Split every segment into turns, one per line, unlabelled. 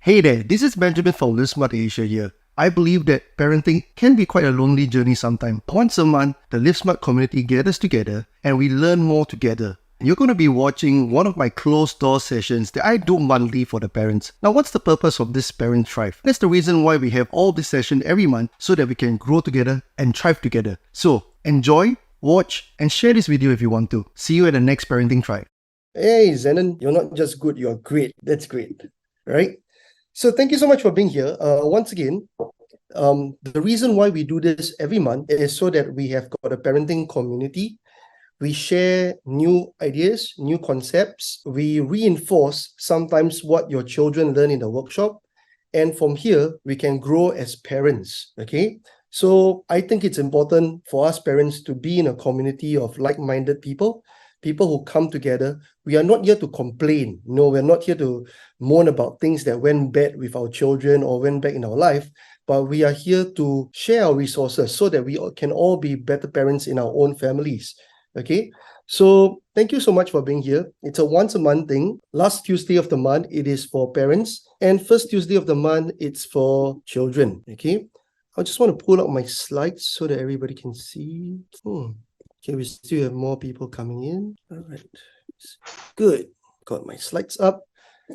Hey there, this is Benjamin from Livesmart Asia here. I believe that parenting can be quite a lonely journey sometimes. Once a month, the Livesmart community gathers together and we learn more together. You're going to be watching one of my closed-door sessions that I do monthly for the parents. Now, what's the purpose of this Parent Thrive? That's the reason why we have all this session every month so that we can grow together and thrive together. So, enjoy, watch, and share this video if you want to. See you at the next Parenting Thrive.
Hey, Zenon, you're not just good, you're great. That's great, right? So thank you so much for being here. Once again, the reason why we do this every month is so that we have got a parenting community. We share new ideas, new concepts. We reinforce sometimes what your children learn in the workshop. And from here, we can grow as parents, okay? So I think it's important for us parents to be in a community of like-minded people who come together. We are not here to complain. No, we're not here to moan about things that went bad with our children or went bad in our life, but we are here to share our resources so that we can all be better parents in our own families. Okay, so thank you so much for being here. It's a once a month thing. Last Tuesday of the month, it is for parents, and first Tuesday of the month, it's for children. Okay, I just want to pull out my slides so that everybody can see. Okay, we still have more people coming in. All right, good. Got my slides up.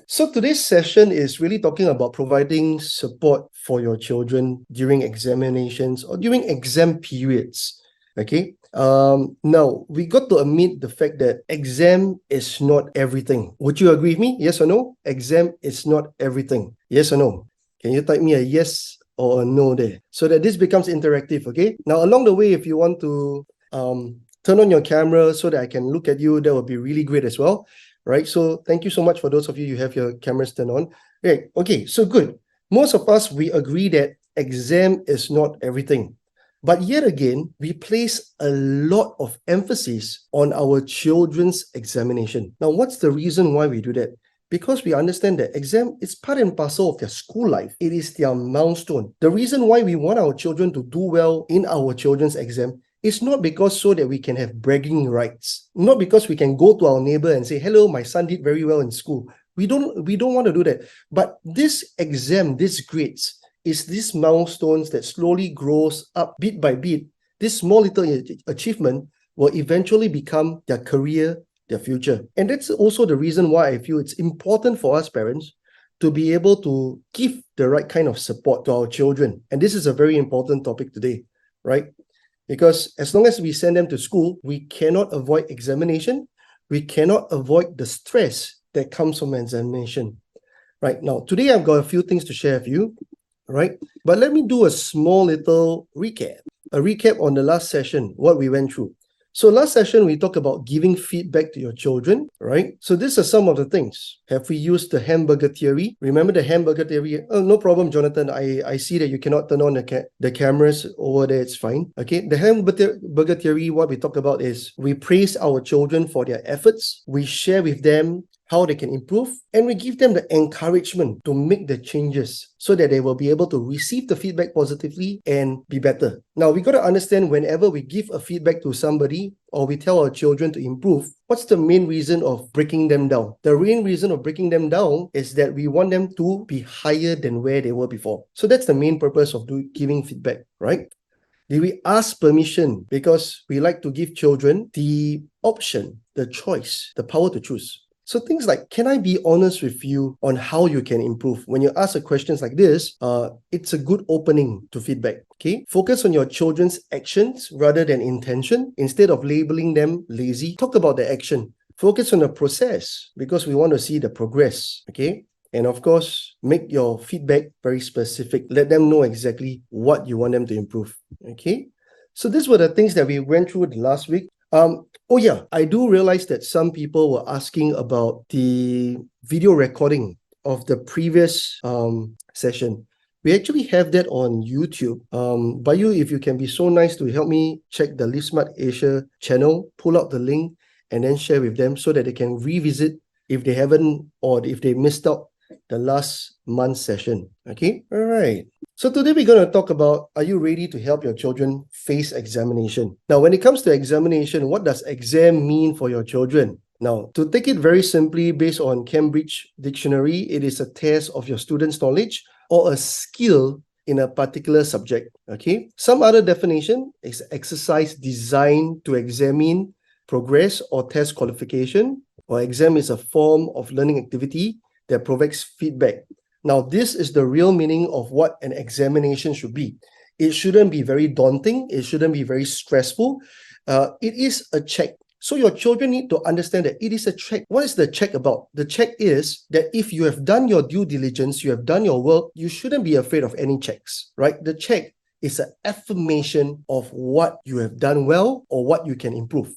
So today's session is really talking about providing support for your children during examinations or during exam periods. Okay. Now we got to admit the fact that exam is not everything. Would you agree with me? Yes or no? Exam is not everything. Yes or no? Can you type me a yes or a no there so that this becomes interactive? Okay. Now along the way, if you want to turn on your camera so that I can look at you, that would be really great as well. Right. So thank you so much for those of you who have your cameras turned on. Right. Okay. So good. Most of us, we agree that exam is not everything. But yet again, we place a lot of emphasis on our children's examination. Now, what's the reason why we do that? Because we understand that exam is part and parcel of their school life. It is their milestone. The reason why we want our children to do well in our children's exam is not because so that we can have bragging rights, not because we can go to our neighbor and say, hello, my son did very well in school. We don't want to do that. But this exam, these grades, is these milestones that slowly grows up bit by bit. This small little achievement will eventually become their career, their future. And that's also the reason why I feel it's important for us parents to be able to give the right kind of support to our children. And this is a very important topic today, right? Because as long as we send them to school, we cannot avoid examination. We cannot avoid the stress that comes from examination. Right now, today I've got a few things to share with you. Right? But let me do a small little recap. A recap on the last session, what we went through. So last session, we talked about giving feedback to your children, right? So these are some of the things. Have we used the hamburger theory? Remember the hamburger theory? Oh, no problem, Jonathan. I see that you cannot turn on the cameras over there. It's fine. Okay. The hamburger theory, what we talk about is we praise our children for their efforts. We share with them how they can improve, and we give them the encouragement to make the changes so that they will be able to receive the feedback positively and be better. Now, we got to understand whenever we give a feedback to somebody or we tell our children to improve, what's the main reason of breaking them down? The main reason of breaking them down is that we want them to be higher than where they were before. So that's the main purpose of giving feedback, right? Did we ask permission? Because we like to give children the option, the choice, the power to choose. So things like, can I be honest with you on how you can improve? When you ask questions like this, it's a good opening to feedback. Okay, focus on your children's actions rather than intention. Instead of labeling them lazy, talk about the action. Focus on the process because we want to see the progress. Okay, and of course, make your feedback very specific. Let them know exactly what you want them to improve. Okay, so these were the things that we went through last week. Oh yeah, I do realize that some people were asking about the video recording of the previous session. We actually have that on YouTube. Bayu, if you can be so nice to help me check the Livesmart Asia channel, pull out the link and then share with them so that they can revisit if they haven't or if they missed out the last month's session. Okay, all right. So today we're going to talk about, are you ready to help your children face examination? Now, when it comes to examination, what does exam mean for your children? Now, to take it very simply, based on Cambridge Dictionary, it is a test of your student's knowledge or a skill in a particular subject. Okay. Some other definition is exercise designed to examine progress or test qualification, or exam is a form of learning activity that provides feedback. Now, this is the real meaning of what an examination should be. It shouldn't be very daunting. It shouldn't be very stressful. It is a check. So your children need to understand that it is a check. What is the check about? The check is that if you have done your due diligence, you have done your work, you shouldn't be afraid of any checks, right? The check is an affirmation of what you have done well or what you can improve.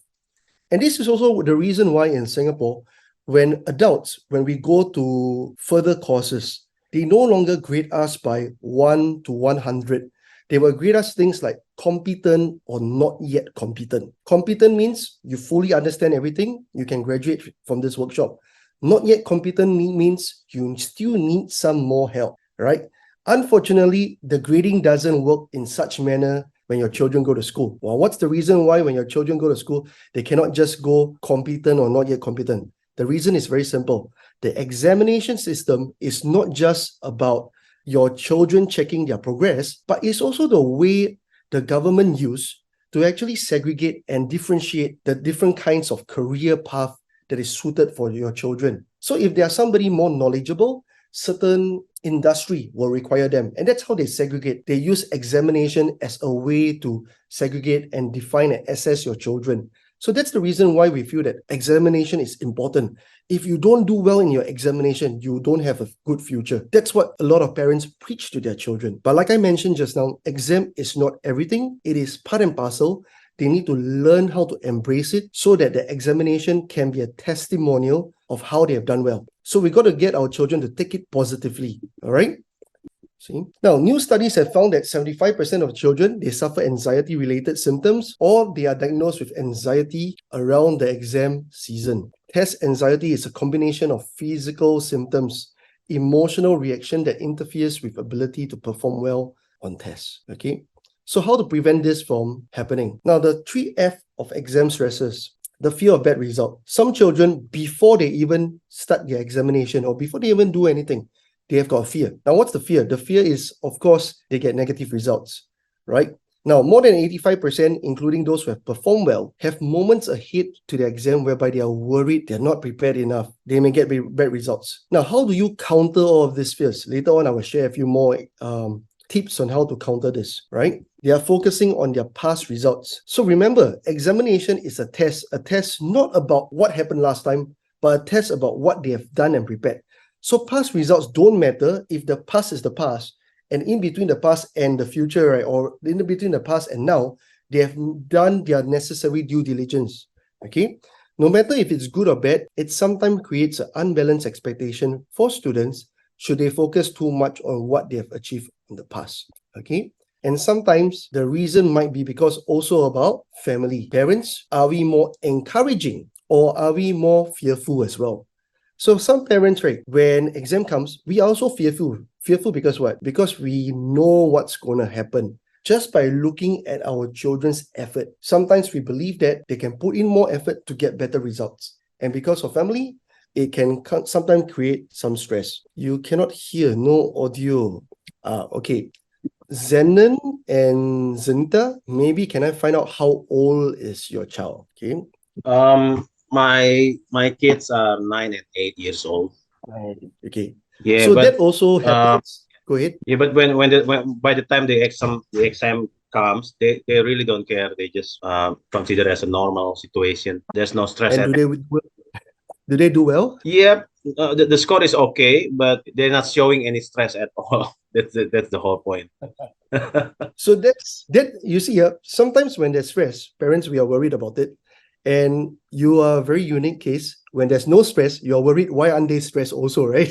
And this is also the reason why in Singapore, when we go to further courses, they no longer grade us by 1 to 100. They will grade us things like competent or not yet competent. Competent means you fully understand everything, you can graduate from this workshop. Not yet competent means you still need some more help, right? Unfortunately, the grading doesn't work in such manner when your children go to school. Well, what's the reason why when your children go to school, they cannot just go competent or not yet competent? The reason is very simple. The examination system is not just about your children checking their progress, but it's also the way the government use to actually segregate and differentiate the different kinds of career path that is suited for your children. So if they are somebody more knowledgeable, certain industry will require them. And that's how they segregate. They use examination as a way to segregate and define and assess your children. So that's the reason why we feel that examination is important. If you don't do well in your examination, you don't have a good future. That's what a lot of parents preach to their children. But like I mentioned just now, exam is not everything. It is part and parcel. They need to learn how to embrace it so that the examination can be a testimonial of how they have done well. So we got to get our children to take it positively. All right? See? Now, new studies have found that 75% of children, they suffer anxiety-related symptoms or they are diagnosed with anxiety around the exam season. Test anxiety is a combination of physical symptoms, emotional reaction that interferes with ability to perform well on tests. Okay? So how to prevent this from happening? Now, the 3F of exam stressors. The fear of bad result. Some children, before they even start their examination or before they even do anything, they have got fear. Now, what's the fear? The fear is, of course, they get negative results, right? Now, more than 85%, including those who have performed well, have moments ahead to the exam whereby they are worried they're not prepared enough. They may get bad results. Now, how do you counter all of these fears? Later on, I will share a few more tips on how to counter this, right? They are focusing on their past results. So remember, examination is a test not about what happened last time, but a test about what they have done and prepared. So past results don't matter if the past is the past, and in between the past and the future, right, or in between the past and now, they have done their necessary due diligence, okay? No matter if it's good or bad, it sometimes creates an unbalanced expectation for students should they focus too much on what they have achieved in the past, okay? And sometimes the reason might be because also about family. Parents, are we more encouraging or are we more fearful as well? So some parents, right, when exam comes, we are also fearful. Fearful because what? Because we know what's going to happen. Just by looking at our children's effort, sometimes we believe that they can put in more effort to get better results. And because of family, it can sometimes create some stress. You cannot hear, no audio. Okay. Zenon and Zinta, maybe can I find out how old is your child? Okay.
My kids are 9 and 8 years old.
Okay.
Yeah,
So that
but
also happens. Go ahead.
yeah, but when by the time the exam comes, they really don't care. They just consider it as a normal situation. There's no stress
And
at.
do they do well?
Yep, the score is okay, but they're not showing any stress at all. That's the whole point.
So that you see, sometimes when there's stress, parents we are worried about it. And you are a very unique case. When there's no stress, you're worried why aren't they stressed also, right?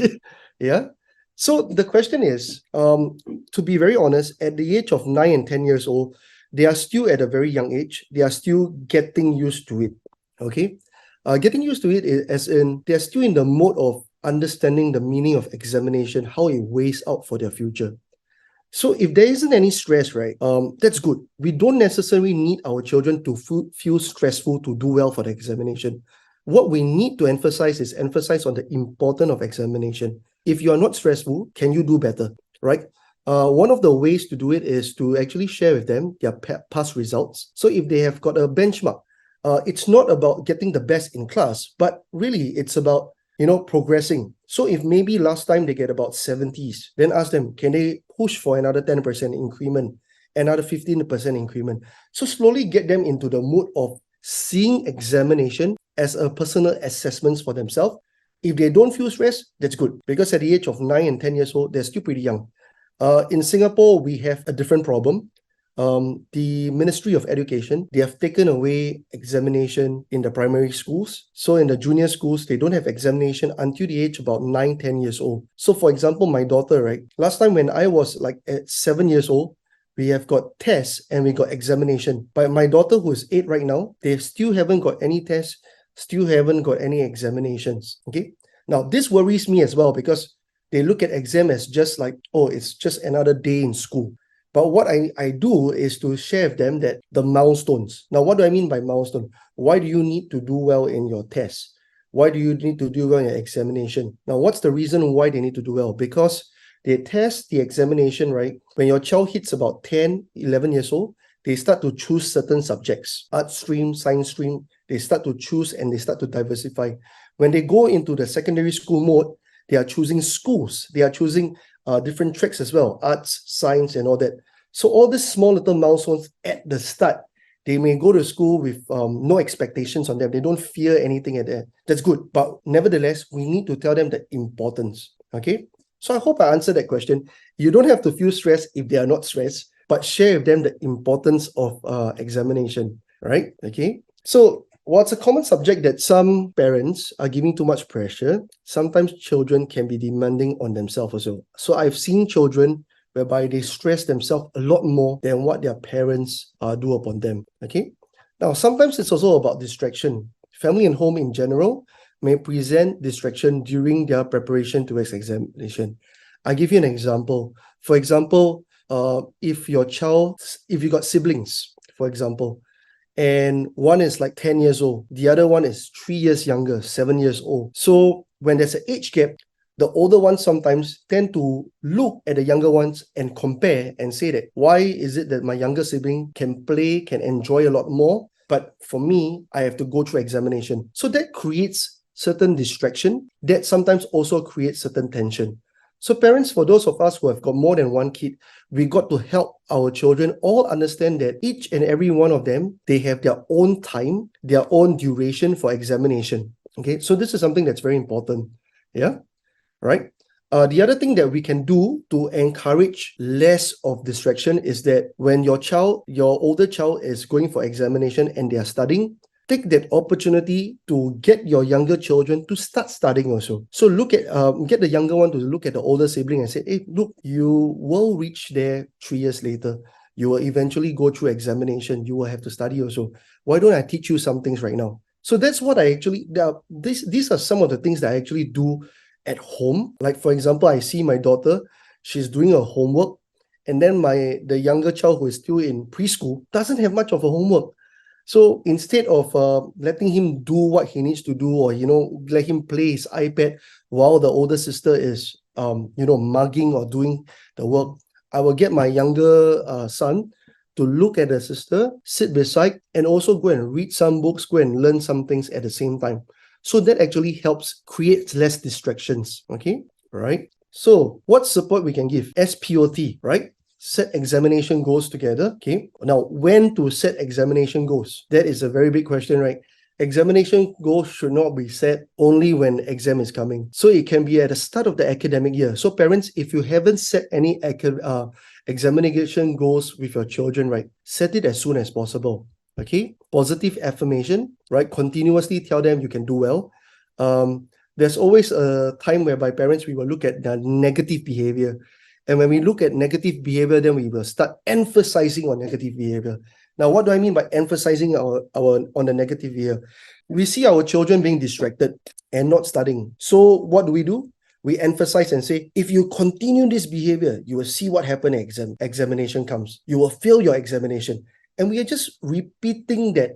Yeah. So the question is, to be very honest, at the age of 9 and 10 years old, they are still at a very young age. They are still getting used to it. Okay. Getting used to it as in they're still in the mode of understanding the meaning of examination, how it weighs out for their future. So if there isn't any stress, right, that's good. We don't necessarily need our children to feel stressful to do well for the examination. What we need to emphasize is emphasize on the importance of examination. If you are not stressful, can you do better, right? One of the ways to do it is to actually share with them their past results. So if they have got a benchmark, it's not about getting the best in class, but really it's about, progressing. So if maybe last time they get about 70s, then ask them, can they push for another 10% increment, another 15% increment? So slowly get them into the mood of seeing examination as a personal assessment for themselves. If they don't feel stressed, that's good, because at the age of 9 and 10 years old, they're still pretty young. In Singapore, we have a different problem. The Ministry of Education, they have taken away examination in the primary schools. So in the junior schools, they don't have examination until the age about 9, 10 years old. So for example, my daughter, right, last time when I was like at 7 years old, we have got tests and we got examination. But my daughter, who is 8 right now, they still haven't got any tests, still haven't got any examinations. Okay. Now, this worries me as well, because they look at exam as just like, oh, it's just another day in school. But what I do is to share with them that the milestones. Now, what do I mean by milestone? Why do you need to do well in your tests? Why do you need to do well in your examination? Now, what's the reason why they need to do well? Because they test the examination, right? When your child hits about 10, 11 years old, they start to choose certain subjects, art stream, science stream. They start to choose and they start to diversify. When they go into the secondary school mode, they are choosing schools. They are choosing different tracks as well, arts, science, and all that. So all these small little milestones at the start, they may go to school with no expectations on them. They don't fear anything at that. That's good. But nevertheless, we need to tell them the importance. Okay. So I hope I answered that question. You don't have to feel stressed if they are not stressed, but share with them the importance of examination, right? Okay. So while it's a common subject that some parents are giving too much pressure, sometimes children can be demanding on themselves also. So I've seen children whereby they stress themselves a lot more than what their parents do upon them. Okay. Now, sometimes it's also about distraction. Family and home in general may present distraction during their preparation towards examination. I give you an example. For example, if you got siblings, for example, and one is like 10 years old, the other one is 3 years younger, 7 years old. So when there's an age gap, the older ones sometimes tend to look at the younger ones and compare and say that, why is it that my younger sibling can play, can enjoy a lot more, but for me, I have to go through examination? So that creates certain distraction that sometimes also creates certain tension. So parents, for those of us who have got more than one kid, we got to help our children all understand that each and every one of them, they have their own time, their own duration for examination. Okay, so this is something that's very important. Yeah, right. The other thing that we can do to encourage less of distraction is that when your older child is going for examination and they are studying, take that opportunity to get your younger children to start studying also. So get the younger one to look at the older sibling and say, hey, look, you will reach there 3 years later. You will eventually go through examination. You will have to study also. Why don't I teach you some things right now? So that's what these are some of the things that I actually do at home. Like, for example, I see my daughter, she's doing her homework, and then the younger child who is still in preschool doesn't have much of a homework. So instead of letting him do what he needs to do, or let him play his iPad while the older sister is mugging or doing the work, I will get my younger son to look at the sister, sit beside, and also go and read some books, go and learn some things at the same time. So that actually helps create less distractions. Okay, right? So what support we can give? SPOT, right? Set examination goals together. Okay. Now, when to set examination goals? That is a very big question, right? Examination goals should not be set only when exam is coming. So it can be at the start of the academic year. So parents, if you haven't set any examination goals with your children, right, set it as soon as possible. Okay. Positive affirmation, right? Continuously tell them you can do well. There's always a time whereby parents, we will look at the negative behavior. And when we look at negative behavior, then we will start emphasizing on negative behavior. Now, what do I mean by emphasizing on the negative behavior? We see our children being distracted and not studying. So what do? We emphasize and say, if you continue this behavior, you will see what happens when examination comes. You will fail your examination. And we are just repeating that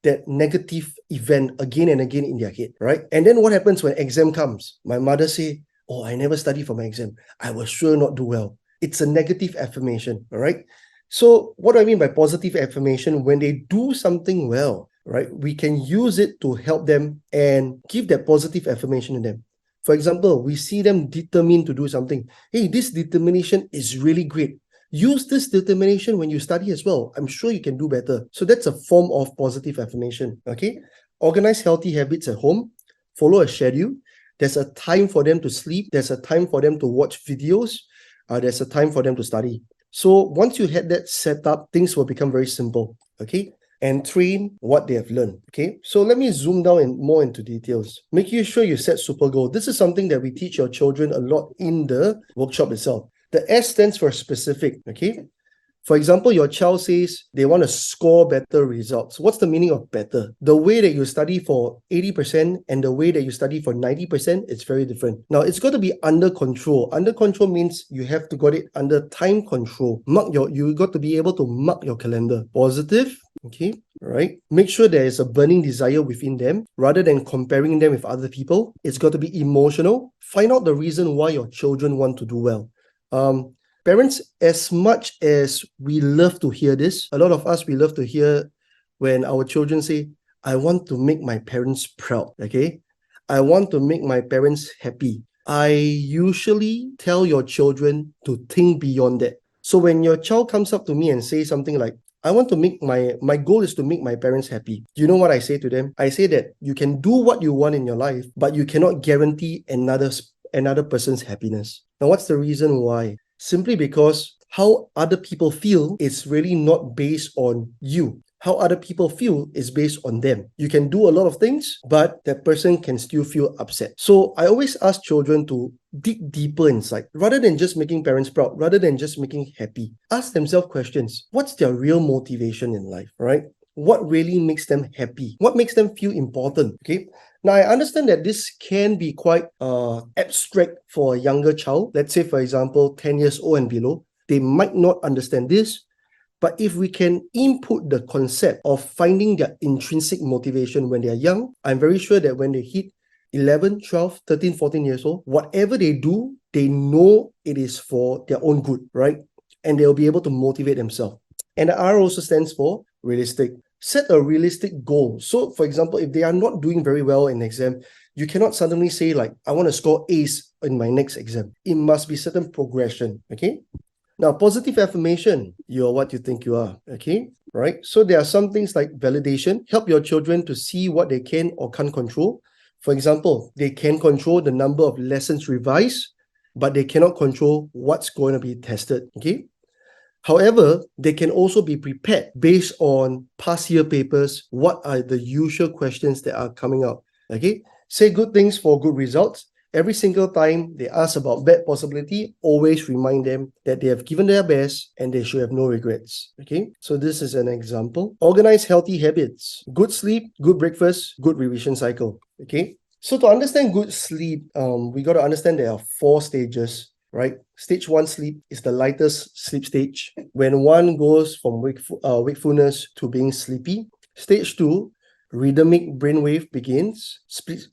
that negative event again and again in their head, right? And then what happens when exam comes? My mother say, oh, I never study for my exam. I will sure not do well. It's a negative affirmation, all right? So what do I mean by positive affirmation? When they do something well, right, we can use it to help them and give that positive affirmation to them. For example, we see them determined to do something. Hey, this determination is really great. Use this determination when you study as well. I'm sure you can do better. So that's a form of positive affirmation, okay? Organize healthy habits at home. Follow a schedule. There's a time for them to sleep. There's a time for them to watch videos. There's a time for them to study. So once you had that set up, things will become very simple, okay? And train what they have learned, okay? So let me zoom down more into details. Making sure you set super goal. This is something that we teach your children a lot in the workshop itself. The S stands for specific, okay? For example, your child says they want to score better results. What's the meaning of better? The way that you study for 80% and the way that you study for 90%, it's very different. Now, it's got to be under control. Under control means you have to got it under time control. You got to be able to mark your calendar. Positive, okay, right? Make sure there is a burning desire within them rather than comparing them with other people. It's got to be emotional. Find out the reason why your children want to do well. Parents, as much as we love to hear this, a lot of us, we love to hear when our children say, I want to make my parents proud, okay? I want to make my parents happy. I usually tell your children to think beyond that. So when your child comes up to me and says something like, I want to make my goal is to make my parents happy. You know what I say to them? I say that you can do what you want in your life, but you cannot guarantee another person's happiness. Now, what's the reason why? Simply because how other people feel is really not based on you. How other people feel is based on them. You can do a lot of things, but that person can still feel upset. So I always ask children to dig deeper inside, rather than just making parents proud, rather than just making happy. Ask themselves questions. What's their real motivation in life, right? What really makes them happy? What makes them feel important, okay? Now, I understand that this can be quite abstract for a younger child. Let's say, for example, 10 years old and below. They might not understand this. But if we can input the concept of finding their intrinsic motivation when they are young, I'm very sure that when they hit 11, 12, 13, 14 years old, whatever they do, they know it is for their own good, right? And they'll be able to motivate themselves. And the R also stands for realistic. Set a realistic goal. So, for example, if they are not doing very well in exam, you cannot suddenly say like, I want to score A's in my next exam. It must be certain progression, okay? Now, positive affirmation, you are what you think you are, okay? Right? So there are some things like validation. Help your children to see what they can or can't control. For example, they can control the number of lessons revised, but they cannot control what's going to be tested, okay? However, they can also be prepared based on past year papers. What are the usual questions that are coming up? Okay, say good things for good results. Every single time they ask about bad possibility, always remind them that they have given their best and they should have no regrets. Okay, so this is an example. Organize healthy habits. Good sleep, good breakfast, good revision cycle. Okay, so to understand good sleep, we got to understand there are 4 stages. Right? Stage 1 sleep is the lightest sleep stage, when one goes from wakefulness to being sleepy. Stage 2, rhythmic brainwave begins.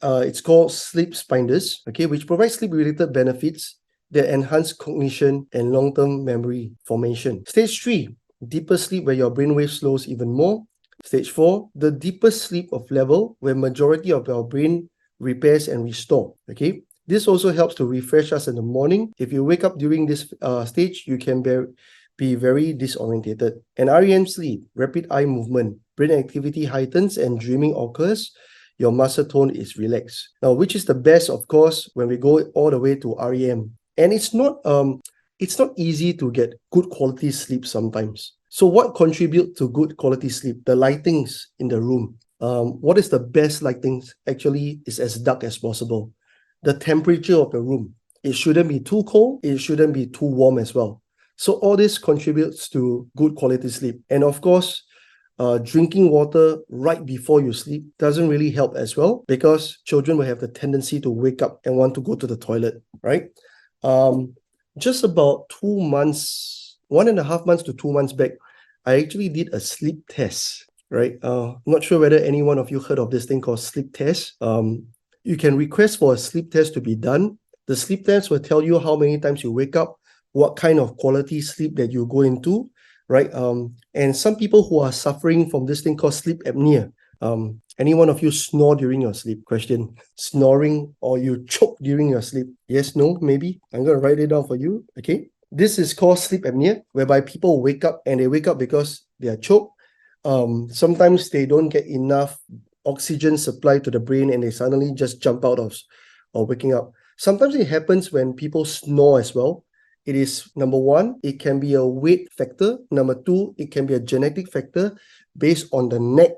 It's called sleep spinders, okay, which provides sleep-related benefits that enhance cognition and long-term memory formation. Stage 3, deeper sleep where your brainwave slows even more. Stage 4, the deeper sleep of level where majority of our brain repairs and restore, okay? This also helps to refresh us in the morning. If you wake up during this stage, you can be very disorientated. And REM sleep, rapid eye movement, brain activity heightens and dreaming occurs. Your muscle tone is relaxed. Now, which is the best, of course, when we go all the way to REM. And it's not easy to get good quality sleep sometimes. So what contributes to good quality sleep? The lightings in the room. What is the best lightings? Actually, is as dark as possible. The temperature of the room. It shouldn't be too cold. It shouldn't be too warm as well. So all this contributes to good quality sleep. And of course, drinking water right before you sleep doesn't really help as well, because children will have the tendency to wake up and want to go to the toilet, right? Just about 2 months, 1.5 months to 2 months back, I actually did a sleep test, right? Not sure whether any one of you heard of this thing called sleep test. You can request for a sleep test to be done. The sleep test will tell you how many times you wake up, what kind of quality sleep that you go into, right? And some people who are suffering from this thing called sleep apnea. Any one of you snore during your sleep? Question. Snoring or you choke during your sleep? Yes, no, maybe. I'm going to write it down for you. Okay. This is called sleep apnea, whereby people wake up and they wake up because they are choked. Sometimes they don't get enough oxygen supply to the brain and they suddenly just jump out of or waking up. Sometimes it happens when people snore as well. It is, number one, it can be a weight factor. Number two, it can be a genetic factor based on the neck.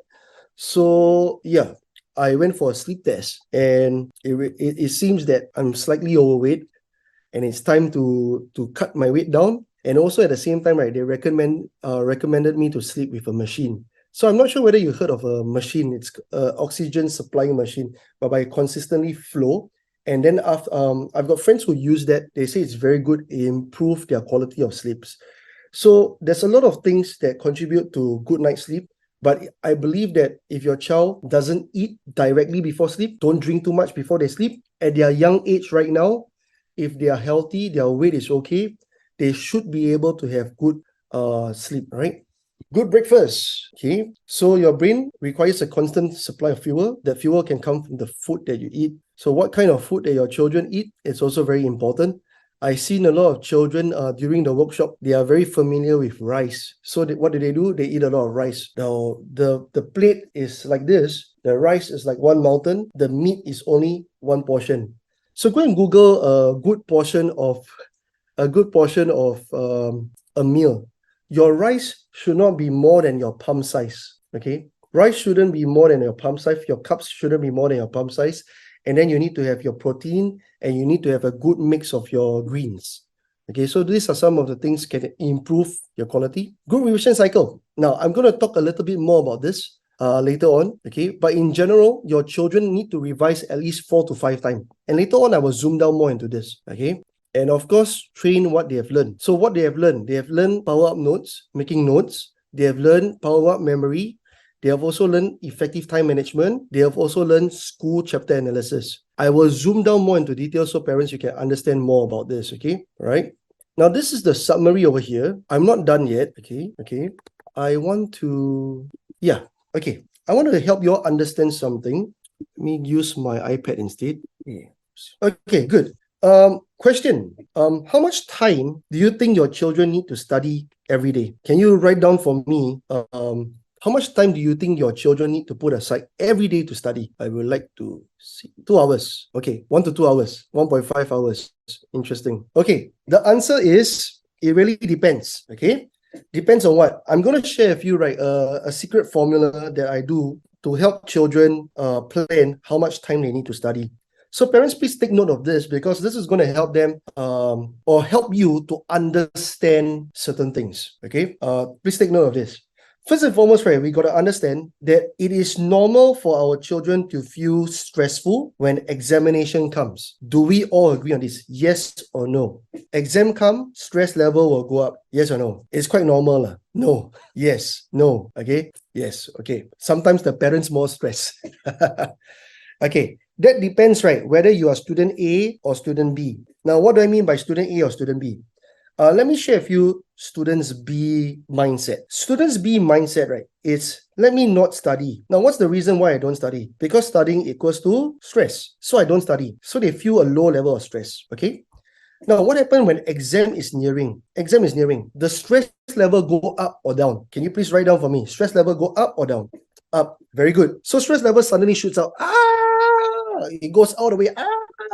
So yeah, I went for a sleep test and it seems that I'm slightly overweight and it's time to cut my weight down. And also at the same time, right, they recommended me to sleep with a machine. So I'm not sure whether you heard of a machine. It's an oxygen supplying machine, whereby it consistently flow. And then after, I've got friends who use that. They say it's very good. It improves their quality of sleeps. So there's a lot of things that contribute to good night's sleep. But I believe that if your child doesn't eat directly before sleep, don't drink too much before they sleep, at their young age right now, if they are healthy, their weight is okay, they should be able to have good sleep, right? Good breakfast. Okay. So your brain requires a constant supply of fuel. That fuel can come from the food that you eat. So what kind of food that your children eat is also very important. I've seen a lot of children during the workshop, they are very familiar with rice. So what do? They eat a lot of rice. Now, the plate is like this. The rice is like one mountain. The meat is only one portion. So go and Google a good portion of a meal. Your rice should not be more than your palm size. Okay, rice shouldn't be more than your palm size. Your cups shouldn't be more than your palm size. And then you need to have your protein and you need to have a good mix of your greens. Okay, so these are some of the things can improve your quality. Good revision cycle. Now, I'm going to talk a little bit more about this later on. Okay, but in general, your children need to revise at least 4 to 5 times. And later on, I will zoom down more into this. Okay. And of course, train what they have learned. So what they have learned power-up notes, making notes. They have learned power-up memory. They have also learned effective time management. They have also learned school chapter analysis. I will zoom down more into detail so parents, you can understand more about this, okay? All right. Now, this is the summary over here. I'm not done yet, okay? I want to help you all understand something. Let me use my iPad instead. Okay, good. Question. How much time do you think your children need to study every day? Can you write down for me, how much time do you think your children need to put aside every day to study? I would like to see 2 hours. Okay, 1 to 2 hours, 1.5 hours. Interesting. Okay, the answer is, it really depends. Okay, depends on what? I'm going to share with you, right, a secret formula that I do to help children plan how much time they need to study. So parents, please take note of this because this is going to help them or help you to understand certain things. Okay, please take note of this. First and foremost, right, we got to understand that it is normal for our children to feel stressful when examination comes. Do we all agree on this? Yes or no? Exam come, stress level will go up. Yes or no? It's quite normal. No. Yes. No. Okay. Yes. Okay. Sometimes the parents more stress. Okay. That depends, right, whether you are student A or student B. Now, what do I mean by student A or student B? Let me share a few students B mindset. Students B mindset, right, is let me not study. Now, what's the reason why I don't study? Because studying equals to stress. So I don't study. So they feel a low level of stress. Okay. Now, what happens when exam is nearing? Exam is nearing. The stress level go up or down? Can you please write down for me? Stress level go up or down? Up. Very good. So stress level suddenly shoots out. It goes all the way.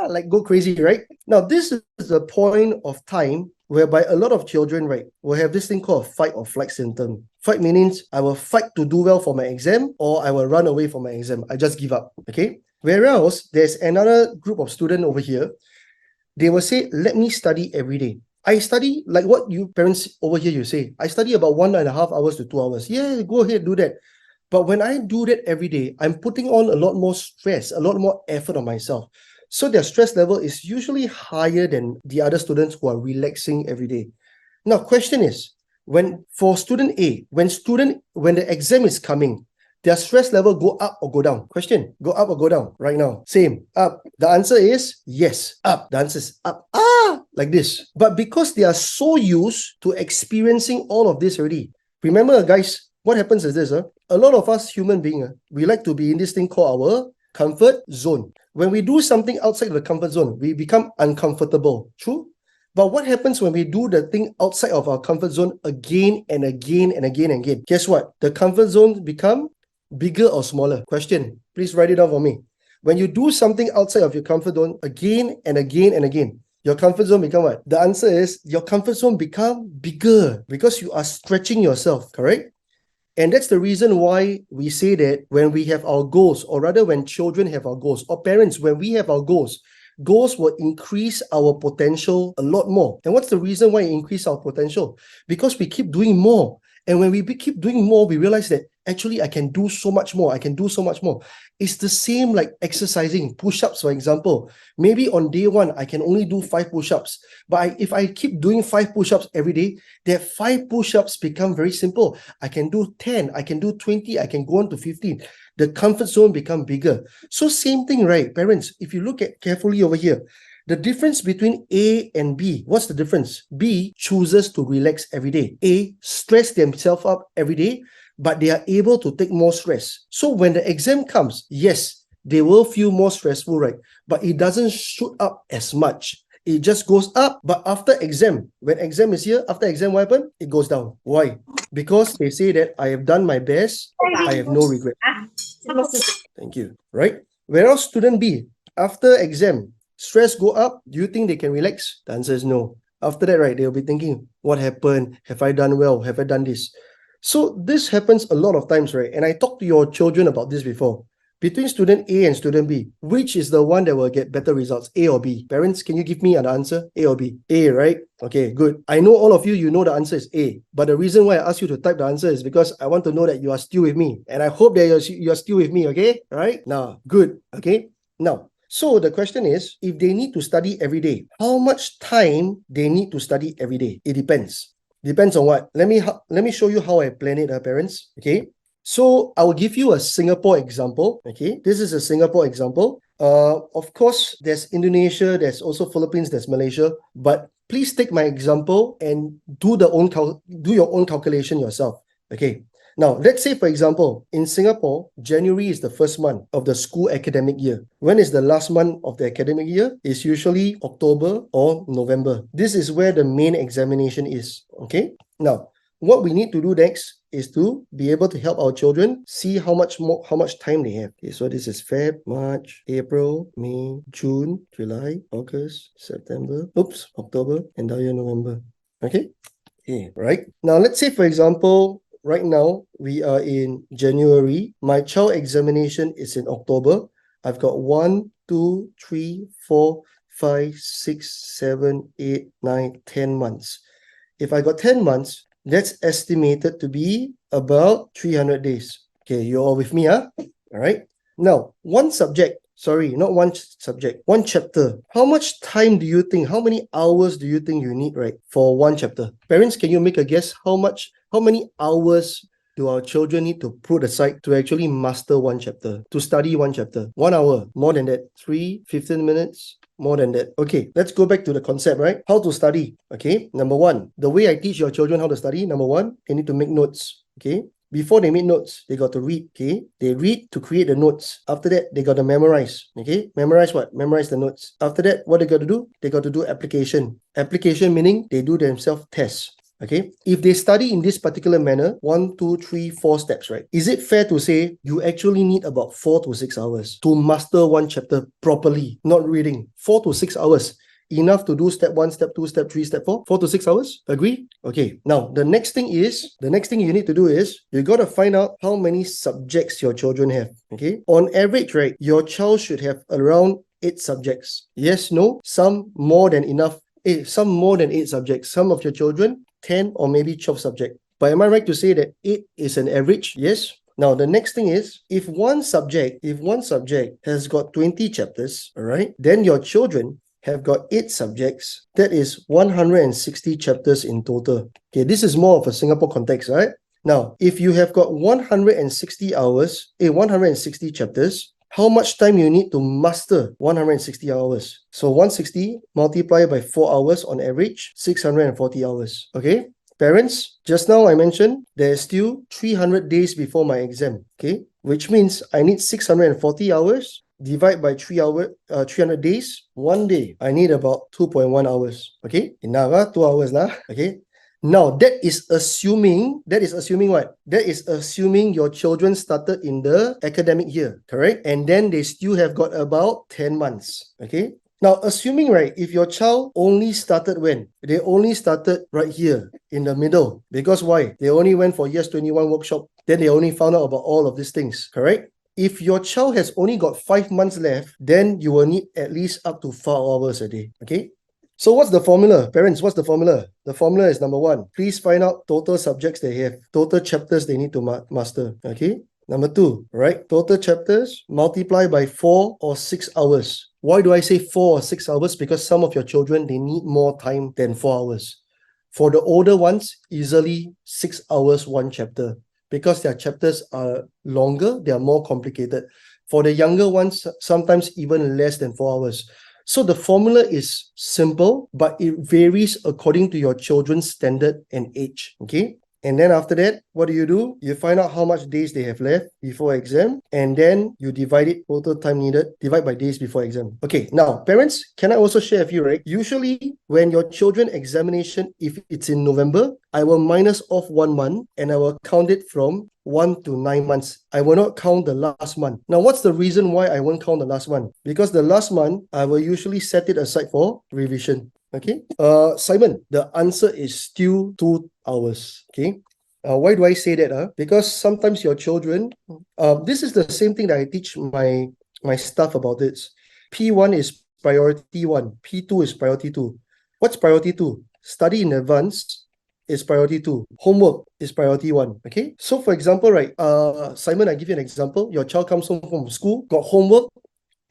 Like go crazy, right? Now, this is the point of time whereby a lot of children, right, will have this thing called fight or flight symptom. Fight means I will fight to do well for my exam or I will run away from my exam. I just give up, okay? Whereas there's another group of students over here, they will say, let me study every day. I study like what you parents over here, you say, I study about 1.5 hours to 2 hours. Yeah, go ahead, do that. But when I do that every day, I'm putting on a lot more stress, a lot more effort on myself. So their stress level is usually higher than the other students who are relaxing every day. Now, question is, for student A, when the exam is coming, their stress level go up or go down? Question, go up or go down right now? Same, up. The answer is yes, up. The answer is up. Like this. But because they are so used to experiencing all of this already, remember guys, what happens is this, a lot of us human beings, we like to be in this thing called our comfort zone. When we do something outside of the comfort zone, we become uncomfortable. True? But what happens when we do the thing outside of our comfort zone again and again and again and again? Guess what? The comfort zone become bigger or smaller? Question, please write it down for me. When you do something outside of your comfort zone again and again and again, your comfort zone become what? The answer is your comfort zone become bigger because you are stretching yourself, correct? And that's the reason why we say that when we have our goals, or rather when children have our goals, or parents, when we have our goals will increase our potential a lot more. And what's the reason why it increase our potential? Because we keep doing more. And when we keep doing more, we realize that actually I can do so much more. I can do so much more. It's the same like exercising, push-ups, for example. Maybe on day one, I can only do 5 push-ups. But if I keep doing 5 push-ups every day, that 5 push-ups become very simple. I can do 10, I can do 20, I can go on to 15. The comfort zone become bigger. So same thing, right? Parents, if you look at carefully over here, the difference between A and B, what's the difference? B chooses to relax every day. A stress themselves up every day, but they are able to take more stress. So when the exam comes, yes, they will feel more stressful, right? But it doesn't shoot up as much. It just goes up, but after exam, when exam is here, after exam, what happens? It goes down. Why? Because they say that I have done my best, I have no regret. Thank you. Right? Whereas student B, after exam, stress go up, do you think they can relax? The answer is no. After that, right, they'll be thinking, what happened? Have I done well? Have I done this? So this happens a lot of times, right? And I talked to your children about this before. Between student A and student B, which is the one that will get better results, A or B? Parents, can you give me an answer? A or B? A, right? Okay, good. I know all of you, you know the answer is A. But the reason why I asked you to type the answer is because I want to know that you are still with me. And I hope that you're still with me, okay? All right? Now, good, okay? Now, so the question is, if they need to study every day, how much time they need to study every day? It depends. Depends on what? Let me show you how I plan it, parents. Okay. So I will give you a Singapore example. Okay. This is a Singapore example. Of course, there's Indonesia, there's also Philippines, there's Malaysia. But please take my example and do your own calculation yourself. Okay. Now, let's say, for example, in Singapore, January is the first month of the school academic year. When is the last month of the academic year? It's usually October or November. This is where the main examination is. Okay? Now, what we need to do next is to be able to help our children see how much time they have. Okay, so this is Feb, March, April, May, June, July, August, September, October, and now you're November. Okay? Okay, right? Now, let's say, for example, right now, we are in January. My child examination is in October. I've got 1, 2, 3, 4, 5, 6, 7, 8, 9, 10 months. If I got 10 months, that's estimated to be about 300 days. Okay, you're all with me, huh? All right. Now, one subject, sorry, not one subject, one chapter. How much time do you think, how many hours do you think you need, right, for one chapter? Parents, can you make a guess how many hours do our children need to put aside to actually master one chapter, to study one chapter? 1 hour, more than that, 15 minutes, more than that. Okay, let's go back to the concept, right? How to study, okay? Number 1, the way I teach your children how to study, number 1, they need to make notes, okay? Before they make notes, they got to read, okay? They read to create the notes. After that, they got to memorize, okay? Memorize what? Memorize the notes. After that, what they got to do? They got to do application. Application meaning they do themselves tests. Okay, if they study in this particular manner, 1, 2, 3, 4 steps, right? Is it fair to say you actually need about 4 to 6 hours to master one chapter properly, not reading? 4 to 6 hours. Enough to do step 1, step 2, step 3, step 4? 4 to 6 hours? Agree? Okay. Now, the next thing you need to do is, you got to find out how many subjects your children have. Okay. On average, right, your child should have around 8 subjects. Yes, no? Some more than enough. Some more than 8 subjects. Some of your children, 10 or maybe 12 subjects. But am I right to say that 8 is an average? Yes. Now, the next thing is, if one subject has got 20 chapters, all right, then your children have got 8 subjects. That is 160 chapters in total. Okay, this is more of a Singapore context, right? Now, if you have got 160 hours, 160 chapters, how much time you need to master 160 hours? So 160 multiplied by 4 hours on average, 640 hours. Okay? Parents, just now I mentioned there's still 300 days before my exam. Okay? Which means I need 640 hours. Divide by 300 days. 1 day, I need about 2.1 hours. Okay? Enough, 2 hours lah. Okay? Now, that is assuming what? That is assuming your children started in the academic year, correct? And then they still have got about 10 months, okay? Now, assuming, right, if your child only started when? They only started right here in the middle. Because why? They only went for Years 21 workshop. Then they only found out about all of these things, correct? If your child has only got 5 months left, then you will need at least up to 4 hours a day, okay? So what's the formula? Parents, what's the formula? The formula is number 1. Please find out total subjects they have, total chapters they need to master. Okay. Number 2, right? Total chapters multiply by 4 or 6 hours. Why do I say 4 or 6 hours? Because some of your children, they need more time than 4 hours. For the older ones, easily 6 hours, one chapter. Because their chapters are longer, they are more complicated. For the younger ones, sometimes even less than 4 hours. So the formula is simple, but it varies according to your children's standard and age, okay? And then after that, what do? You find out how much days they have left before exam, and then you divide it, total time needed, divide by days before exam. Okay, now, parents, can I also share with you, right? Usually, when your children examination, if it's in November, I will minus off 1 month, and I will count it from 1 to 9 months. I will not count the last month. Now, what's the reason why I won't count the last month? Because the last month, I will usually set it aside for revision. Okay. Simon, the answer is still 2 hours. Okay. Why do I say that? Because sometimes your children, this is the same thing that I teach my staff about this. P1 is priority 1. P2 is priority 2. What's priority 2? Study in advance is priority 2. Homework is priority 1. Okay. So for example, right, Simon, I give you an example. Your child comes home from school, got homework,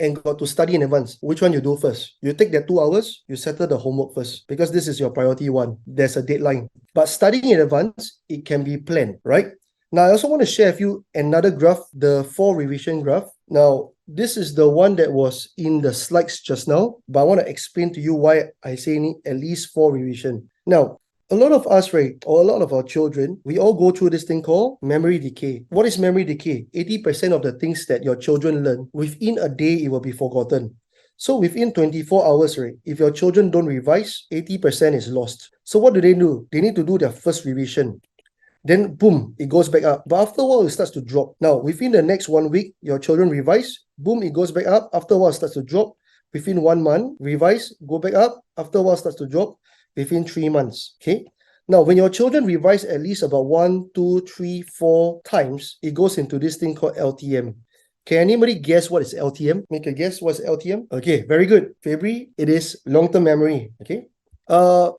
and got to study in advance. Which one you do first? You take that 2 hours, you settle the homework first, because this is your priority 1. There's a deadline. But studying in advance, it can be planned, right? Now, I also want to share with you another graph, the 4 revision graph. Now, this is the one that was in the slides just now, but I want to explain to you why I say need at least 4 revision. Now, a lot of us, right, or a lot of our children, we all go through this thing called memory decay. What is memory decay? 80% of the things that your children learn, within a day, it will be forgotten. So within 24 hours, right, if your children don't revise, 80% is lost. So what do? They need to do their first revision. Then, boom, it goes back up. But after a while, it starts to drop. Now, within the next 1 week, your children revise, boom, it goes back up. After a while, it starts to drop. Within 1 month, revise, go back up. After a while, it starts to drop. Within 3 months, okay? Now, when your children revise at least about 1, 2, 3, 4 times, it goes into this thing called LTM. Can anybody guess what is LTM? Make a guess what's LTM? Okay, very good. February, it is long-term memory, okay?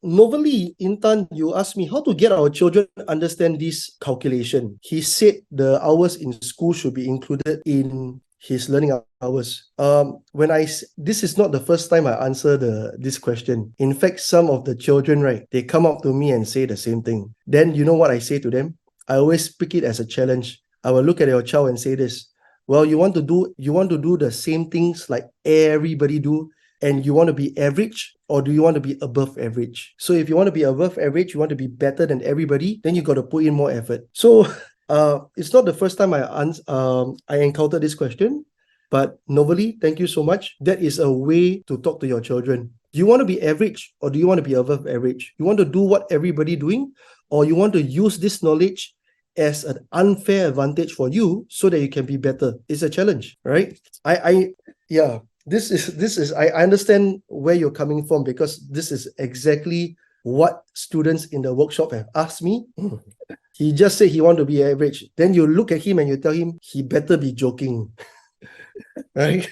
Novely, Intan, you asked me how to get our children understand this calculation. He said the hours in school should be included in his learning hours. This is not the first time I answer this question. In fact, some of the children, right, they come up to me and say the same thing. Then you know what I say to them? I always pick it as a challenge. I will look at your child and say this. Well, you want to do the same things like everybody do, and you want to be average, or do you want to be above average? So if you want to be above average, you want to be better than everybody, then you got to put in more effort. So it's not the first time I encountered this question, but Novely, thank you so much. That is a way to talk to your children. Do you want to be average, or do you want to be above average? You want to do what everybody doing, or you want to use this knowledge as an unfair advantage for you so that you can be better? It's a challenge, right? This is I understand where you're coming from, because this is exactly what students in the workshop have asked me. He just said he want to be average. Then you look at him and you tell him he better be joking. Right?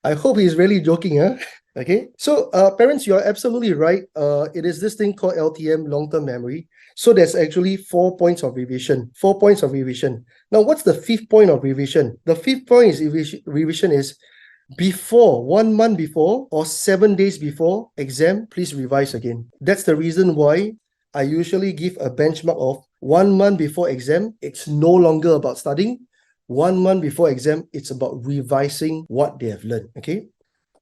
I hope he's really joking, huh? Okay. So parents, you're absolutely right. It is this thing called LTM, long-term memory. So there's actually 4 points of revision. 4 points of revision. Now, what's the 5th point of revision? The 5th point is revision is before, 1 month before or 7 days before exam, please revise again. That's the reason why I usually give a benchmark of 1 month before exam, it's no longer about studying. 1 month before exam, it's about revising what they have learned. Okay.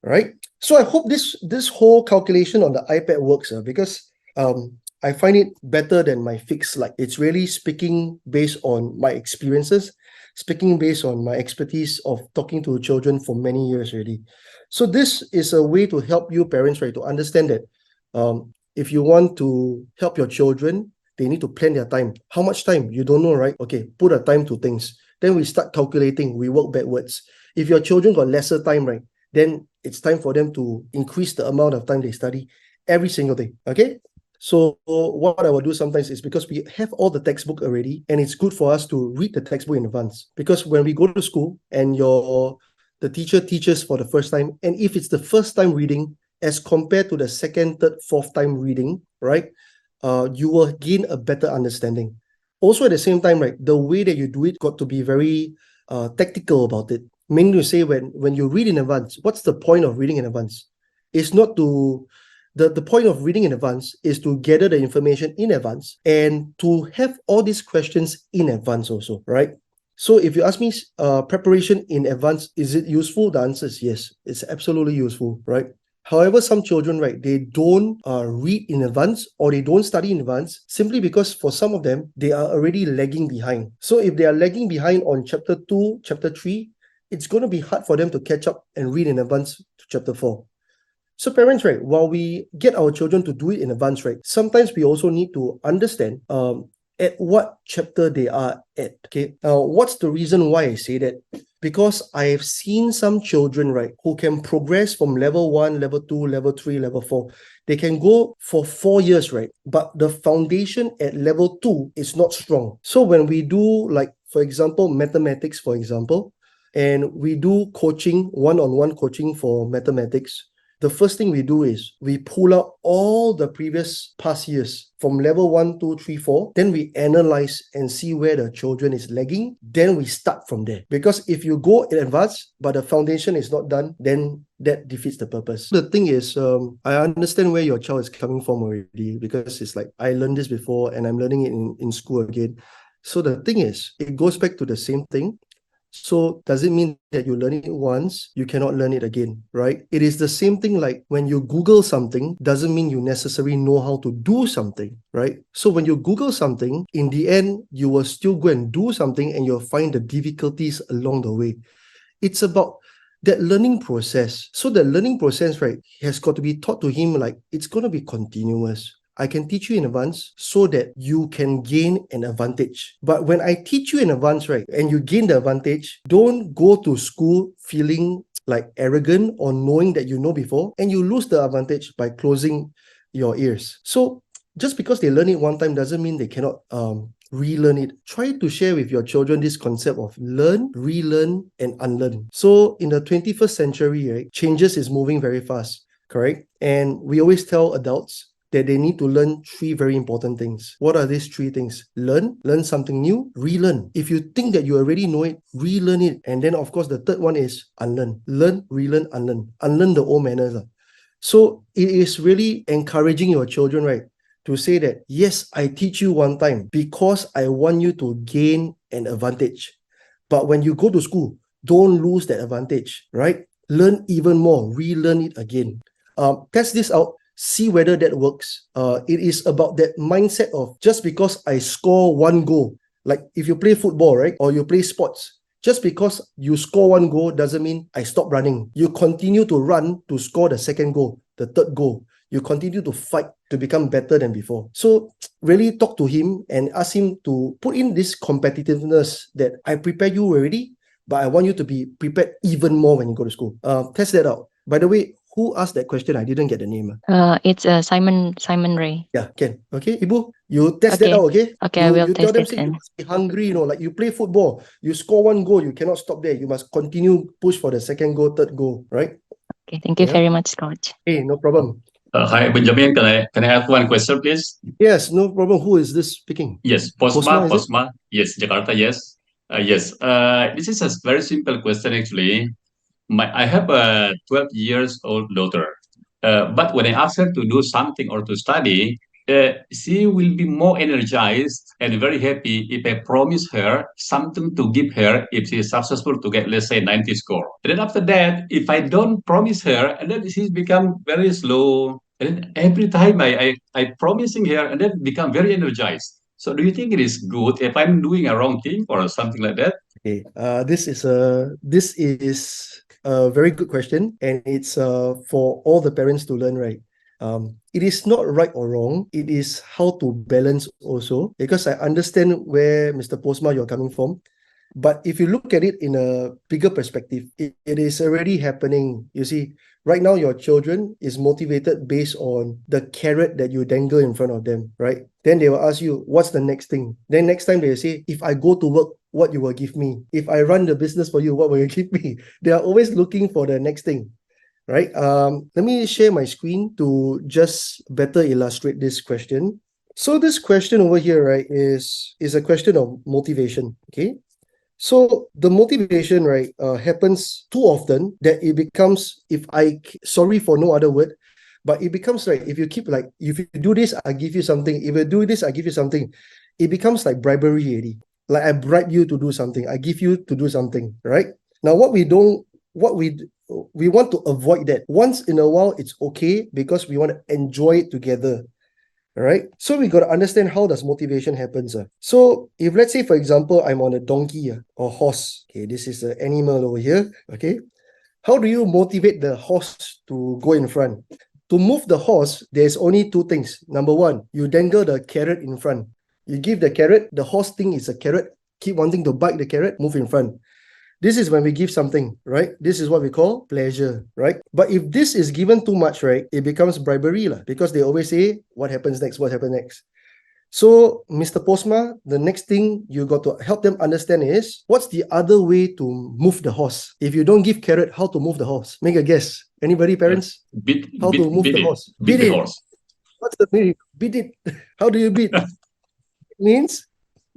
All right. So I hope this whole calculation on the iPad works because I find it better than my fixed slide. It's really speaking based on my experiences, speaking based on my expertise of talking to children for many years already. So this is a way to help you parents, right, to understand that if you want to help your children, they need to plan their time. How much time? You don't know, right? Okay, put a time to things. Then we start calculating, we work backwards. If your children got lesser time, right, then it's time for them to increase the amount of time they study every single day. Okay. So what I will do sometimes is, because we have all the textbook already, and it's good for us to read the textbook in advance, because when we go to school and the teacher teaches for the first time, and if it's the first time reading as compared to the second, third, fourth time reading, right, you will gain a better understanding. Also, at the same time, right, the way that you do it got to be very tactical about it. Meaning to say, when you read in advance, what's the point of reading in advance? It's not to the point of reading in advance is to gather the information in advance and to have all these questions in advance also, right? So if you ask me, preparation in advance, is it useful? The answer is yes, it's absolutely useful, right? However, some children, right, they don't read in advance, or they don't study in advance, simply because for some of them, they are already lagging behind. So if they are lagging behind on chapter 2, chapter 3, it's going to be hard for them to catch up and read in advance to chapter 4. So parents, right, while we get our children to do it in advance, right, sometimes we also need to understand at what chapter they are at. Okay. Now, what's the reason why I say that? Because I have seen some children, right, who can progress from level 1, level 2, level 3, level 4. They can go for 4 years, right? But the foundation at level 2 is not strong. So when we do, like, for example, mathematics, for example, and we do coaching, one-on-one coaching for mathematics, the first thing we do is we pull out all the previous past years from level 1, 2, 3, 4. Then we analyze and see where the children is lagging. Then we start from there. Because if you go in advance, but the foundation is not done, then that defeats the purpose. The thing is, I understand where your child is coming from already, because it's like, I learned this before and I'm learning it in school again. So the thing is, it goes back to the same thing. So does it mean that you learn it once, you cannot learn it again, right? It is the same thing like when you Google something, doesn't mean you necessarily know how to do something, right? So when you Google something, in the end, you will still go and do something and you'll find the difficulties along the way. It's about that learning process. So the learning process, right, has got to be taught to him like it's going to be continuous. I can teach you in advance so that you can gain an advantage. But when I teach you in advance, right, and you gain the advantage, don't go to school feeling like arrogant or knowing that you know before, and you lose the advantage by closing your ears. So just because they learn it one time doesn't mean they cannot relearn it. Try to share with your children this concept of learn, relearn, and unlearn. So in the 21st century, right, changes is moving very fast, correct? And we always tell adults that they need to learn 3 very important things. What are these 3 things? Learn something new, relearn. If you think that you already know it, relearn it. And then, of course, the third one is unlearn. Learn, relearn, unlearn. Unlearn the old manners. So it is really encouraging your children, right, to say that, yes, I teach you one time because I want you to gain an advantage. But when you go to school, don't lose that advantage, right? Learn even more, relearn it again. Test this out. See whether that works. It is about that mindset of just because I score 1 goal, like if you play football, right, or you play sports, just because you score 1 goal doesn't mean I stop running. You continue to run to score the second goal, the third goal. You continue to fight to become better than before. So really talk to him and ask him to put in this competitiveness that I prepare you already, but I want you to be prepared even more when you go to school. Test that out. By the way, who asked that question? I didn't get the name.
It's Simon Ray.
Yeah, can. Okay, Ibu, you test that
Okay.
out, okay?
Okay, I will
You tell
test
them,
it
say, you
and
must be hungry, like you play football, you score 1 goal, you cannot stop there. You must continue push for the second goal, third goal, right?
okay. Thank you
Yeah.
very much, Coach.
Hey, no problem.
Hi, Benjamin. Can I ask one question, please?
Yes, no problem. Who is this speaking?
Yes,
Posma, is it?
Posma. Yes, Jakarta. Yes, yes. This is a very simple question actually. I have a 12 years old daughter, but when I ask her to do something or to study, she will be more energized and very happy if I promise her something to give her if she is successful to get, let's say, 90 score. And then after that, if I don't promise her, and then she's become very slow. And then every time I promising her, and then become very energized. So do you think it is good if I'm doing a wrong thing or something like that?
Okay, this is a very good question, and it's for all the parents to learn, right? It is not right or wrong. It is how to balance also, because I understand where Mr. Postma you're coming from. But if you look at it in a bigger perspective, it is already happening. You see, right now your children is motivated based on the carrot that you dangle in front of them, right? Then they will ask you, what's the next thing? Then next time they say, if I go to work, what you will give me? If I run the business for you, what will you give me? They are always looking for the next thing, right? Let me share my screen to just better illustrate this question. So this question over here, right, is a question of motivation, okay? So the motivation, right, happens too often that it becomes, sorry for no other word, but it becomes like, if you keep like, if you do this, I give you something. If you do this, I give you something. It becomes like bribery already. Like I bribe you to do something. I give you to do something, right? Now, we want to avoid that. Once in a while, it's okay because we want to enjoy it together. All right. So we got to understand how does motivation happens. So if let's say, for example, I'm on a donkey or horse. Okay, this is an animal over here. Okay. How do you motivate the horse to go in front? To move the horse, there's only two things. Number one, you dangle the carrot in front. You give the carrot, the horse thing is a carrot, keep wanting to bite the carrot, move in front. This is when we give something, right? This is what we call pleasure, right? But if this is given too much, right, it becomes bribery because they always say, what happens next? What happens next? So, Mr. Postma, the next thing you got to help them understand is, what's the other way to move the horse? If you don't give carrot, how to move the horse? Make a guess. Anybody, parents? How to move the horse?
Beat the horse.
What's the meaning? Beat it. How do you beat? It means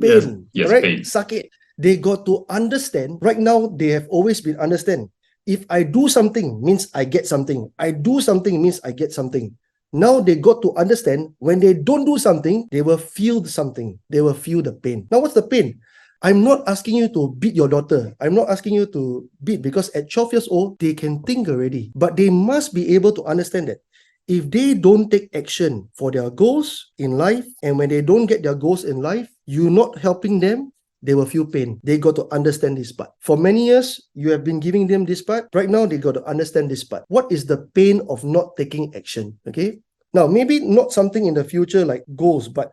pain,
yes,
right?
pain.
Suck it. They got to understand. Right now, they have always been understand. If I do something, means I get something. I do something means I get something. Now they got to understand when they don't do something, they will feel something. They will feel the pain. Now, what's the pain? I'm not asking you to beat your daughter. I'm not asking you to beat because at 12 years old, they can think already. But they must be able to understand that if they don't take action for their goals in life, and when they don't get their goals in life, you're not helping them, they will feel pain. They got to understand this part. For many years, you have been giving them this part. Right now, they got to understand this part. What is the pain of not taking action? Okay. Now, maybe not something in the future like goals, but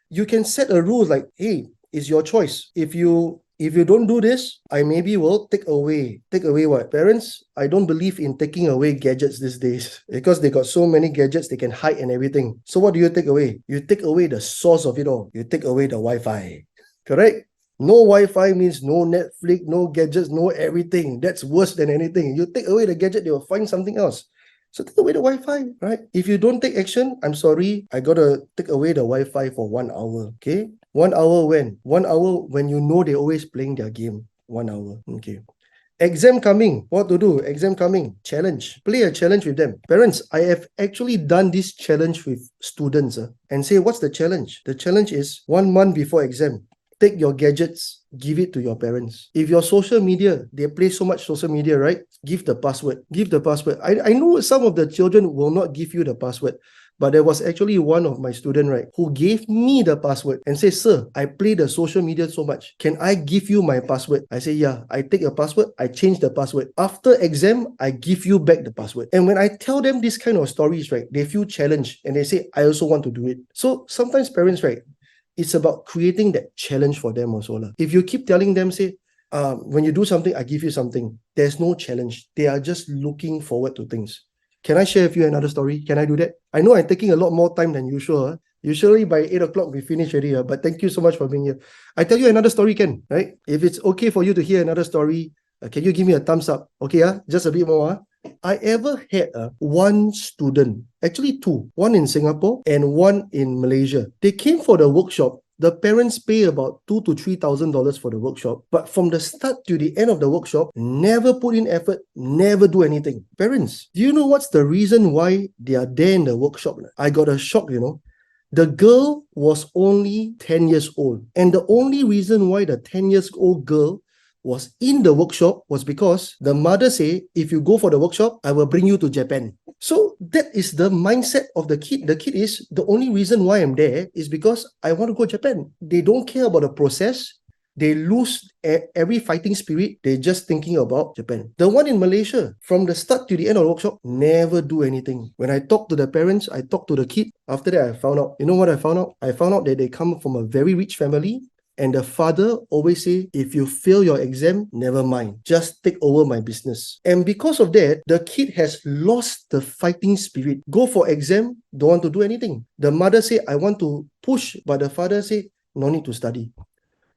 you can set a rule like, hey, it's your choice. If you don't do this, I maybe will take away. Take away what? Parents, I don't believe in taking away gadgets these days because they got so many gadgets they can hide and everything. So what do you take away? You take away the source of it all. You take away the Wi-Fi. Correct? No Wi-Fi means no Netflix, no gadgets, no everything. That's worse than anything. You take away the gadget, they will find something else. So take away the Wi-Fi, right? If you don't take action, I'm sorry, I gotta take away the Wi-Fi for 1 hour, okay? 1 hour when? 1 hour when you know they're always playing their game. 1 hour, okay. Exam coming. What to do? Exam coming. Challenge. Play a challenge with them. Parents, I have actually done this challenge with students and say, what's the challenge? The challenge is 1 month before exam, take your gadgets, give it to your parents. If your social media, they play so much social media, right? Give the password. Give the password. I know some of the children will not give you the password, but there was actually one of my students, right, who gave me the password and said, sir, I play the social media so much. Can I give you my password? I say, yeah, I take your password. I change the password. After exam, I give you back the password. And when I tell them this kind of stories, right, they feel challenged and they say, I also want to do it. So sometimes parents, right, it's about creating that challenge for them also. If you keep telling them, say, when you do something, I give you something, there's no challenge. They are just looking forward to things. Can I share with you another story? Can I do that? I know I'm taking a lot more time than usual. Usually by 8 o'clock, we finish already. But thank you so much for being here. I tell you another story, Ken, right? If it's okay for you to hear another story, can you give me a thumbs up? Okay, just a bit more. I ever had one student, actually two, one in Singapore and one in Malaysia. They came for the workshop. The parents pay about $2,000 to $3,000 for the workshop. But from the start to the end of the workshop, never put in effort, never do anything. Parents, do you know what's the reason why they are there in the workshop? I got a shock, The girl was only 10 years old. And the only reason why the 10 years old girl was in the workshop was because the mother said, if you go for the workshop, I will bring you to Japan. So that is the mindset of the kid. The kid is, the only reason why I'm there is because I want to go to Japan. They don't care about the process. They lose every fighting spirit. They're just thinking about Japan. The one in Malaysia, from the start to the end of the workshop, never do anything. When I talk to the parents, I talk to the kid. After that, I found out. You know what I found out? I found out that they come from a very rich family. And the father always say, if you fail your exam, never mind. Just take over my business. And because of that, the kid has lost the fighting spirit. Go for exam, don't want to do anything. The mother say, I want to push, but the father say, no need to study.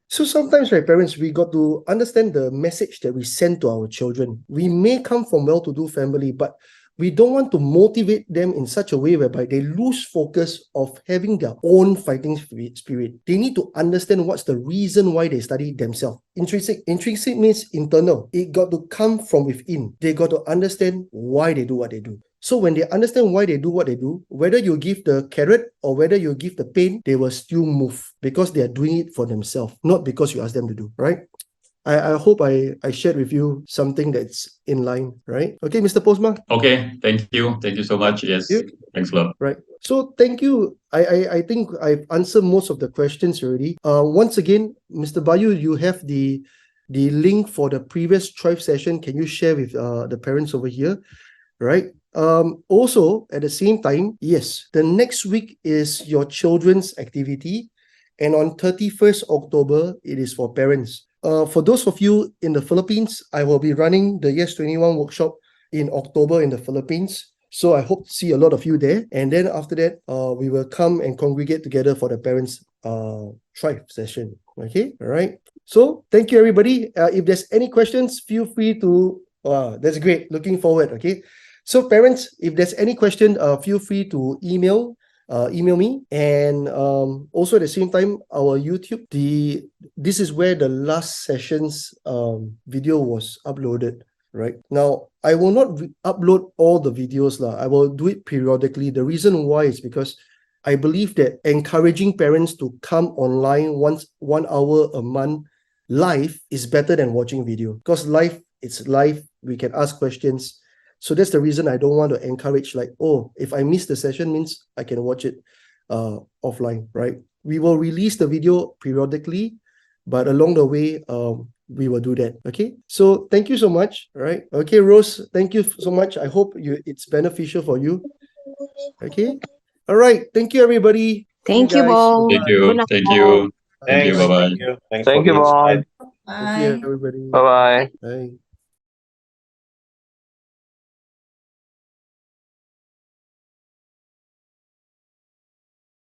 So sometimes, right, parents, we got to understand the message that we send to our children. We may come from well-to-do family, but we don't want to motivate them in such a way whereby they lose focus of having their own fighting spirit. They need to understand what's the reason why they study themselves. Intrinsic means internal. It got to come from within. They got to understand why they do what they do. So when they understand why they do what they do, whether you give the carrot or whether you give the pain, they will still move because they are doing it for themselves, not because you ask them to do, right? I hope I shared with you something that's in line, right? Okay, Mr. Postma?
Okay, thank you. Thank you so much. Yes,
You?
thanks a lot.
Right. So thank you. I think I've answered most of the questions already. Once again, Mr. Bayu, you have the link for the previous Thrive session. Can you share with the parents over here? Right. Also, at the same time, yes, the next week is your children's activity. And on 31st October, it is for parents. For those of you in the Philippines, I will be running the Yes 21 workshop in October in the Philippines. So I hope to see a lot of you there. And then after that, we will come and congregate together for the parents' Thrive session. Okay, all right. So thank you, everybody. If there's any questions, feel free to. That's great. Looking forward. Okay. So parents, if there's any question, feel free to email me. And also at the same time, our YouTube, this is where the last session's video was uploaded. Right now, I will not upload all the videos. I will do it periodically. The reason why is because I believe that encouraging parents to come online 1 hour a month live is better than watching video, because live, it's live. We can ask questions. So that's the reason I don't want to encourage like, oh, if I miss the session means I can watch it offline, right? We will release the video periodically, but along the way, we will do that. Okay. So thank you so much. All right. Okay, Rose, thank you so much. I hope it's beneficial for you. Okay. All right. Thank you, everybody.
Thank you,
guys.
Bo.
Thank you.
Good night,
Thank
Bo.
you. Thank you.
Thanks.
Bye-bye.
Thank you. Thanks
Thank
for
you,
the
Bob.
insight.
Thank you, everybody.
Bye bye.
Bye.